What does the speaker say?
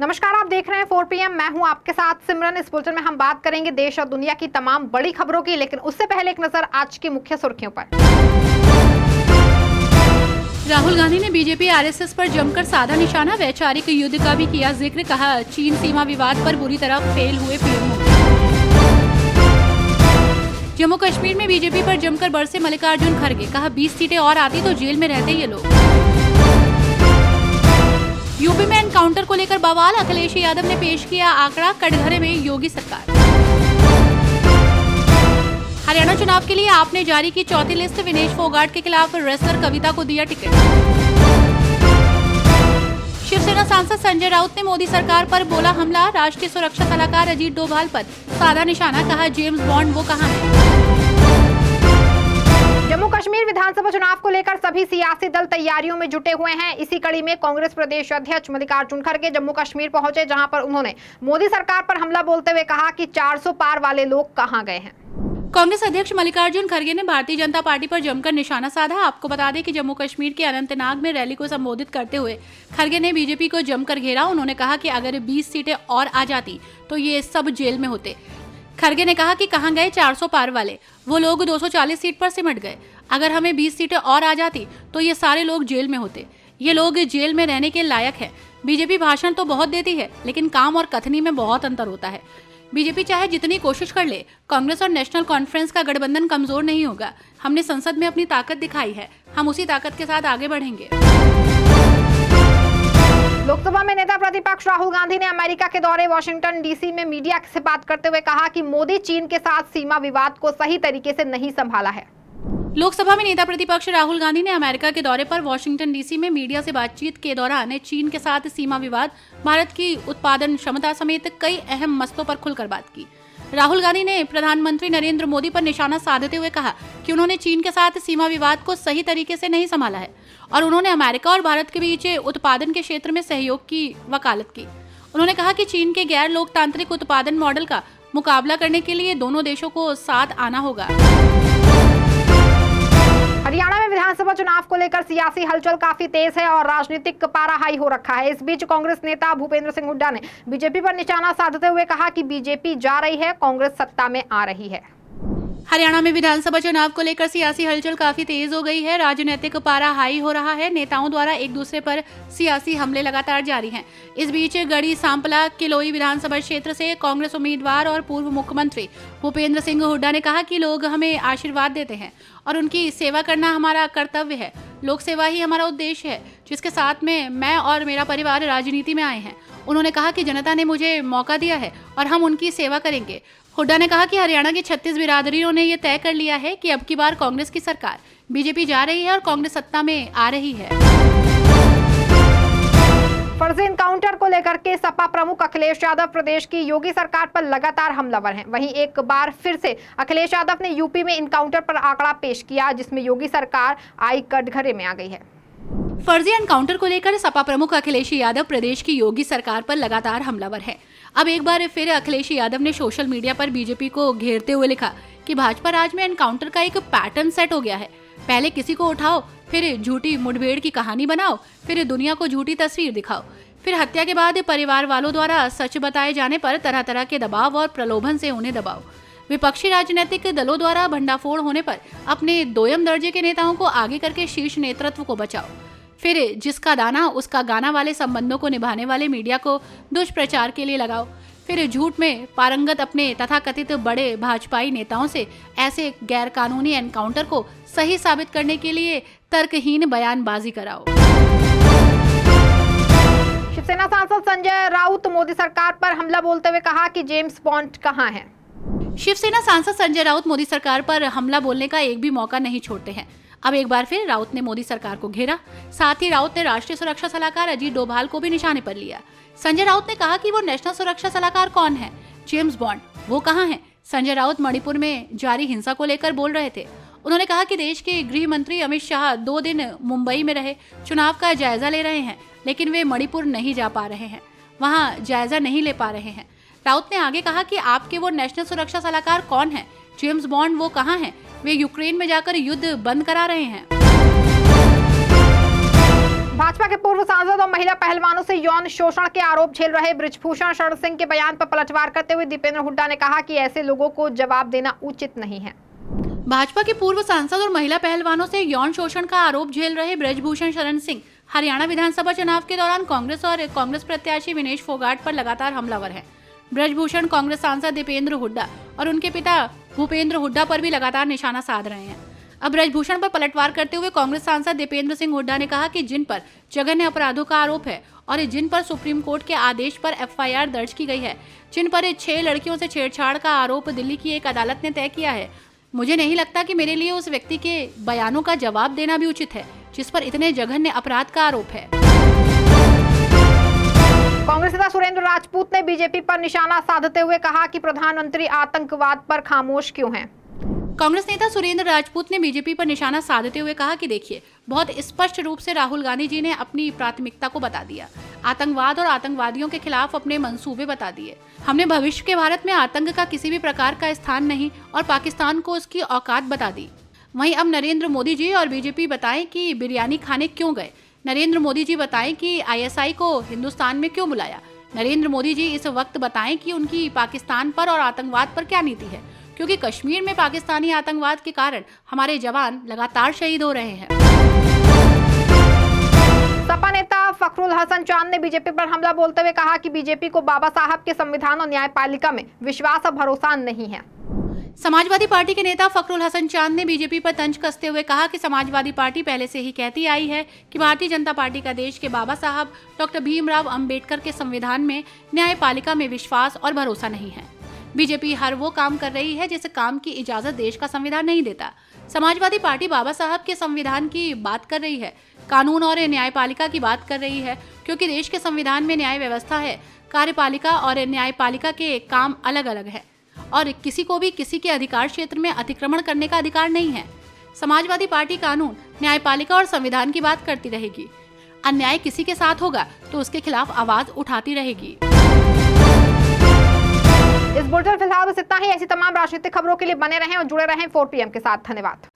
नमस्कार, आप देख रहे हैं 4 PM। मैं हूं आपके साथ सिमरन। इस बुलेटिन में हम बात करेंगे देश और दुनिया की तमाम बड़ी खबरों की, लेकिन उससे पहले एक नजर आज की मुख्य सुर्खियों पर। राहुल गांधी ने बीजेपी आरएसएस पर जमकर साधा निशाना, वैचारिक युद्ध का भी किया जिक्र। कहा, चीन सीमा विवाद पर बुरी तरह फेल हुए पीएम मोदी। जम्मू कश्मीर में बीजेपी पर जमकर बरसे मल्लिकार्जुन खड़गे। कहा, 20 सीटें और आती तो जेल में रहते ये लोग। यूपी में एनकाउंटर को लेकर बवाल, अखिलेश यादव ने पेश किया आंकड़ा, कटघरे में योगी सरकार। हरियाणा चुनाव के लिए आपने जारी की चौथी लिस्ट, विनेश फोगाट के खिलाफ रेसलर कविता को दिया टिकट। शिवसेना सांसद संजय राउत ने मोदी सरकार पर बोला हमला, राष्ट्रीय सुरक्षा सलाहकार अजीत डोभाल पर साधा निशाना। कहा, जेम्स बॉन्ड वो कहां है। जम्मू कश्मीर विधानसभा चुनाव को लेकर सभी सियासी दल तैयारियों में जुटे हुए हैं। इसी कड़ी में कांग्रेस प्रदेश अध्यक्ष मल्लिकार्जुन खड़गे जम्मू कश्मीर पहुंचे, जहां पर उन्होंने मोदी सरकार पर हमला बोलते हुए कहा कि 400 पार वाले लोग कहां गए हैं। कांग्रेस अध्यक्ष मल्लिकार्जुन खड़गे ने भारतीय जनता पार्टी पर जमकर निशाना साधा। आपको बता दें कि जम्मू कश्मीर के अनंतनाग में रैली को संबोधित करते हुए खड़गे ने बीजेपी को जमकर घेरा। उन्होंने कहा कि अगर 20 सीटें और आ जाती तो ये सब जेल में होते। खड़गे ने कहा कि कहां गए 400 पार वाले, वो लोग 240 सीट पर सिमट गए। अगर हमें 20 सीटें और आ जाती तो ये सारे लोग जेल में होते। ये लोग जेल में रहने के लायक हैं। बीजेपी भाषण तो बहुत देती है, लेकिन काम और कथनी में बहुत अंतर होता है। बीजेपी चाहे जितनी कोशिश कर ले, कांग्रेस और नेशनल कॉन्फ्रेंस का गठबंधन कमजोर नहीं होगा। हमने संसद में अपनी ताकत दिखाई है, हम उसी ताकत के साथ आगे बढ़ेंगे। लोकसभा में नेता प्रतिपक्ष राहुल गांधी ने अमेरिका के दौरे वाशिंगटन डीसी में मीडिया से बात करते हुए कहा कि मोदी चीन के साथ सीमा विवाद को सही तरीके से नहीं संभाला है। लोकसभा में नेता प्रतिपक्ष राहुल गांधी ने अमेरिका के दौरे पर वाशिंगटन डीसी में मीडिया से बातचीत के दौरान चीन के साथ सीमा विवाद, भारत की उत्पादन क्षमता समेत कई अहम मसलों पर खुलकर बात की। राहुल गांधी ने प्रधानमंत्री नरेंद्र मोदी पर निशाना साधते हुए कहा कि उन्होंने चीन के साथ सीमा विवाद को सही तरीके से नहीं संभाला है और उन्होंने अमेरिका और भारत के बीच उत्पादन के क्षेत्र में सहयोग की वकालत की। उन्होंने कहा कि चीन के गैर लोकतांत्रिक उत्पादन मॉडल का मुकाबला करने के लिए दोनों देशों को साथ आना होगा। हरियाणा में विधानसभा चुनाव को लेकर सियासी हलचल काफी तेज है और राजनीतिक पारा हाई हो रखा है। इस बीच कांग्रेस नेता भूपेंद्र सिंह हुड्डा ने बीजेपी पर निशाना साधते हुए कहा कि बीजेपी जा रही है, कांग्रेस सत्ता में आ रही है। हरियाणा में विधानसभा चुनाव को लेकर सियासी हलचल काफी तेज हो गई है। राजनीतिक पारा हाई हो रहा है। नेताओं द्वारा एक दूसरे पर सियासी हमले लगातार जारी हैं। इस बीच गढ़ी सांपला किलोई विधानसभा क्षेत्र से कांग्रेस उम्मीदवार और पूर्व मुख्यमंत्री भूपेंद्र सिंह हुड्डा ने कहा कि लोग हमें आशीर्वाद देते हैं और उनकी सेवा करना हमारा कर्तव्य है। लोक सेवा ही हमारा उद्देश्य है, जिसके साथ में मैं और मेरा परिवार राजनीति में आए हैं। उन्होंने कहा कि जनता ने मुझे मौका दिया है और हम उनकी सेवा करेंगे। हुड्डा ने कहा कि हरियाणा की 36 बिरादरियों ने यह तय कर लिया है कि अब की बार कांग्रेस की सरकार, बीजेपी जा रही है और कांग्रेस सत्ता में आ रही है। फर्जी एनकाउंटर को लेकर के सपा प्रमुख अखिलेश यादव प्रदेश की योगी सरकार पर लगातार हमलावर हैं। वहीं एक बार फिर से अखिलेश यादव ने यूपी में एनकाउंटर पर आंकड़ा पेश किया, जिसमें योगी सरकार आई कटघरे में आ गई है। फर्जी एनकाउंटर को लेकर सपा प्रमुख अखिलेश यादव प्रदेश की योगी सरकार पर लगातार हमलावर है। अब एक बार फिर अखिलेश यादव ने सोशल मीडिया पर बीजेपी को घेरते हुए लिखा कि भाजपा राज में एनकाउंटर का एक पैटर्न सेट हो गया है। पहले किसी को उठाओ, फिर झूठी मुठभेड़ की कहानी बनाओ, फिर दुनिया को झूठी तस्वीर दिखाओ, फिर हत्या के बाद परिवार वालों द्वारा सच बताए जाने पर तरह तरह के दबाव और प्रलोभन से उन्हें दबाओ। विपक्षी राजनीतिक दलों द्वारा भंडाफोड़ होने पर अपने दोयम दर्जे के नेताओं को आगे करके शीर्ष नेतृत्व को बचाओ। फिर जिसका दाना उसका गाना वाले संबंधों को निभाने वाले मीडिया को दुष्प्रचार के लिए लगाओ। फिर झूठ में पारंगत अपने तथाकथित बड़े भाजपाई नेताओं से ऐसे गैर कानूनी एनकाउंटर को सही साबित करने के लिए तर्कहीन बयानबाजी कराओ। शिवसेना सांसद संजय राउत मोदी सरकार पर हमला बोलते हुए कहा कि जेम्स बॉन्ड कहां है। शिवसेना सांसद संजय राउत मोदी सरकार पर हमला बोलने का एक भी मौका नहीं छोड़ते हैं। अब एक बार फिर राउत ने मोदी सरकार को घेरा। साथ ही राउत ने राष्ट्रीय सुरक्षा सलाहकार अजीत डोभाल को भी निशाने पर लिया। संजय राउत ने कहा कि वो नेशनल सुरक्षा सलाहकार कौन है, जेम्स बॉन्ड वो कहां है। संजय राउत मणिपुर में जारी हिंसा को लेकर बोल रहे थे। उन्होंने कहा कि देश के गृह मंत्री अमित शाह 2 दिन मुंबई में रहे, चुनाव का जायजा ले रहे हैं, लेकिन वे मणिपुर नहीं जा पा रहे हैं, वहां जायजा नहीं ले पा रहे हैं। राउत ने आगे कहा कि आपके वो नेशनल सुरक्षा सलाहकार कौन है, जेम्स बॉन्ड वो कहां हैं, वे यूक्रेन में जाकर युद्ध बंद करा रहे हैं। भाजपा के पूर्व सांसद और महिला पहलवानों से यौन शोषण के आरोप झेल रहे बृजभूषण शरण सिंह के बयान पर पलटवार करते हुए दीपेंद्र हुड्डा ने कहा कि ऐसे लोगों को जवाब देना उचित नहीं है। भाजपा के पूर्व सांसद और महिला पहलवानों से यौन शोषण का आरोप झेल रहे बृजभूषण शरण सिंह हरियाणा विधानसभा चुनाव के दौरान कांग्रेस प्रत्याशी विनेश फोगाट पर लगातार हमलावर हैं। बृजभूषण कांग्रेस सांसद दीपेंद्र हुड्डा और उनके पिता भूपेंद्र हुड्डा पर भी लगातार निशाना साध रहे हैं। अब बृजभूषण पर पलटवार करते हुए कांग्रेस सांसद दीपेंद्र सिंह हुड्डा ने कहा कि जिन पर जघन्य अपराधों का आरोप है और जिन पर सुप्रीम कोर्ट के आदेश पर एफआईआर दर्ज की गई है, जिन पर 6 लड़कियों से छेड़छाड़ का आरोप दिल्ली की एक अदालत ने तय किया है, मुझे नहीं लगता कि मेरे लिए उस व्यक्ति के बयानों का जवाब देना भी उचित है जिस पर इतने जघन्य अपराध का आरोप है। कांग्रेस नेता सुरेंद्र राजपूत ने बीजेपी पर निशाना साधते हुए कहा कि प्रधानमंत्री आतंकवाद पर खामोश क्यों हैं। कांग्रेस नेता सुरेंद्र राजपूत ने बीजेपी पर निशाना साधते हुए कहा कि देखिए, बहुत स्पष्ट रूप से राहुल गांधी जी ने अपनी प्राथमिकता को बता दिया, आतंकवाद और आतंकवादियों के खिलाफ अपने मंसूबे बता दिए। हमने भविष्य के भारत में आतंक का किसी भी प्रकार का स्थान नहीं और पाकिस्तान को उसकी औकात बता दी। वहीं अब नरेंद्र मोदी जी और बीजेपी बताएं कि बिरयानी खाने क्यों गए। नरेंद्र मोदी जी बताएं कि आईएसआई को हिंदुस्तान में क्यों बुलाया। नरेंद्र मोदी जी इस वक्त बताएं कि उनकी पाकिस्तान पर और आतंकवाद पर क्या नीति है, क्योंकि कश्मीर में पाकिस्तानी आतंकवाद के कारण हमारे जवान लगातार शहीद हो रहे हैं। सपा नेता फखरुल हसन चांद ने बीजेपी पर हमला बोलते हुए कहा कि बीजेपी को बाबा साहब के संविधान और न्यायपालिका में विश्वास और भरोसा नहीं है। समाजवादी पार्टी के नेता फखरुल हसन चांद ने बीजेपी पर तंज कसते हुए कहा कि समाजवादी पार्टी पहले से ही कहती आई है कि भारतीय जनता पार्टी का देश के बाबा साहब डॉक्टर भीमराव अंबेडकर के संविधान में न्यायपालिका में विश्वास और भरोसा नहीं है। बीजेपी हर वो काम कर रही है जिस काम की इजाजत देश का संविधान नहीं देता। समाजवादी पार्टी बाबा साहब के संविधान की बात कर रही है, कानून और न्यायपालिका की बात कर रही है, क्योंकि देश के संविधान में न्याय व्यवस्था है। कार्यपालिका और न्यायपालिका के काम अलग अलग है और किसी को भी किसी के अधिकार क्षेत्र में अतिक्रमण करने का अधिकार नहीं है। समाजवादी पार्टी कानून, न्यायपालिका और संविधान की बात करती रहेगी। अन्याय किसी के साथ होगा तो उसके खिलाफ आवाज उठाती रहेगी। इस बुलेटिन फिलहाल बस इतना ही। ऐसी तमाम राजनीतिक खबरों के लिए बने रहें और जुड़े रहें 4 PM के साथ। धन्यवाद।